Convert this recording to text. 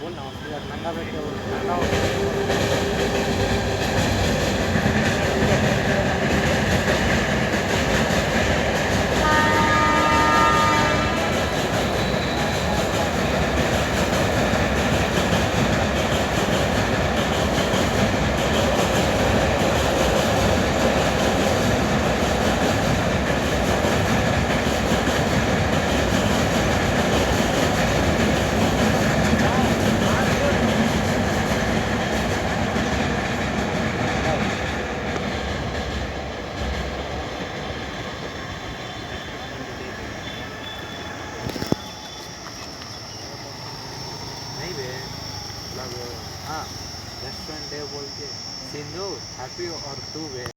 बोल ना नंगा बैठ के नंगा नहीं बे मतलब हाँ रेस्टोरेंट है बोल के सिंधु हैप्पी और तू बे